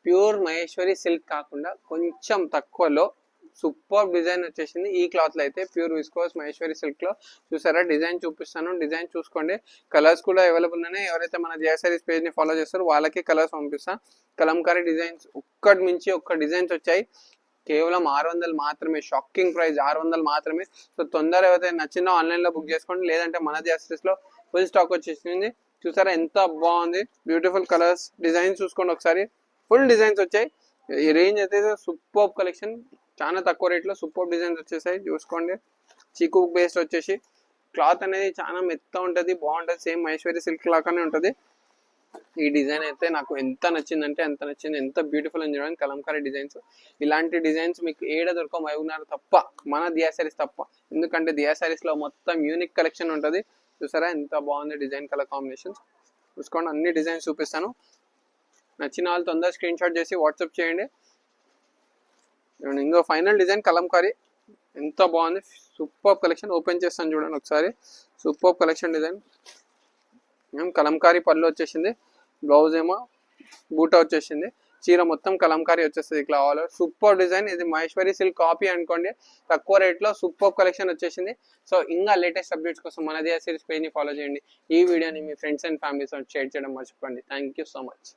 Pure Maheshwari silk కాకుండా కొంచెం తక్కువలో సూపర్ డిజైన్ వచ్చేసింది ఈ క్లాత్ లో అయితే. ప్యూర్ విస్కోస్ మహేశ్వరి సిల్క్ లో చూసారా, డిజైన్ చూపిస్తాను, డిజైన్ చూసుకోండి. కలర్స్ కూడా అవైలబుల్ ఉన్నాయి. ఎవరైతే మన జయ సారీస్ పేజ్ ని ఫాలో చేస్తారో వాళ్ళకి కలర్స్ పంపిస్తా. కలంకారీ డిజైన్స్ ఒక్కటి మించి ఒక్క డిజైన్స్ వచ్చాయి. కేవలం 600 మాత్రమే, షాకింగ్ ప్రైస్ 600 మాత్రమే. సో తొందరగా ఎవరైతే నచ్చిందో ఆన్లైన్ లో బుక్ చేసుకోండి, లేదంటే మన జయ సారీస్ లో ఫుల్ స్టాక్ వచ్చేసింది. చూసారా ఎంత బాగుంది, బ్యూటిఫుల్ కలర్స్, డిజైన్స్ చూసుకోండి ఒకసారి. ఫుల్ డిజైన్స్ వచ్చాయి. ఈ రేంజ్ అయితే సూపర్ కలెక్షన్, చాలా తక్కువ రేట్లో సూపర్ డిజైన్స్ వచ్చేసాయి. చూసుకోండి, చీకు బేస్డ్ వచ్చేసి క్లాత్ అనేది చాలా మెత్త ఉంటుంది, బాగుంటుంది. సేమ్ మహేశ్వరి సిల్క్ లాగానే ఉంటుంది. ఈ డిజైన్ అయితే నాకు ఎంత నచ్చిందంటే ఎంత నచ్చింది, ఎంత బ్యూటిఫుల్ అని చూడండి. కలంకారీ డిజైన్స్, ఇలాంటి డిజైన్స్ మీకు ఏడ దొరకవు మహబూబ్నగర్ తప్ప, మన దియా సారీస్ తప్ప. ఎందుకంటే దియా సారీస్ లో మొత్తం యూనిక్ కలెక్షన్ ఉంటుంది. చూసారా ఎంత బాగుంది డిజైన్ కలర్ కాంబినేషన్స్. చూసుకోండి, అన్ని డిజైన్స్ చూపిస్తాను. నచ్చిన వాళ్ళు తొందరగా స్క్రీన్ షాట్ చేసి వాట్సాప్ చేయండి. ఇంకో ఫైనల్ డిజైన్ కలంకారీ, ఎంత బాగుంది, సూపర్ కలెక్షన్. ఓపెన్ చేస్తాను చూడండి ఒకసారి. సూపర్ కలెక్షన్ డిజైన్, కలంకారీ పళ్ళు వచ్చేసింది, బ్లౌజ్ ఏమో బూటా వచ్చేసింది, చీర మొత్తం కలంకారీ వచ్చేస్తుంది ఇట్లా ఆల్ ఓవర్. సూపర్ డిజైన్, ఇది మహేశ్వరి సిల్క్ కాపీ అనుకోండి, తక్కువ రేట్లో సూపర్ కలెక్షన్ వచ్చేసింది. సో ఇంకా లేటెస్ట్ అప్డేట్స్ కోసం మన దియా సారీస్ పేజ్ని ఫాలో చేయండి. ఈ వీడియోని మీ ఫ్రెండ్స్ అండ్ ఫ్యామిలీస్ షేర్ చేయడం మర్చిపోండి. Thank you so much.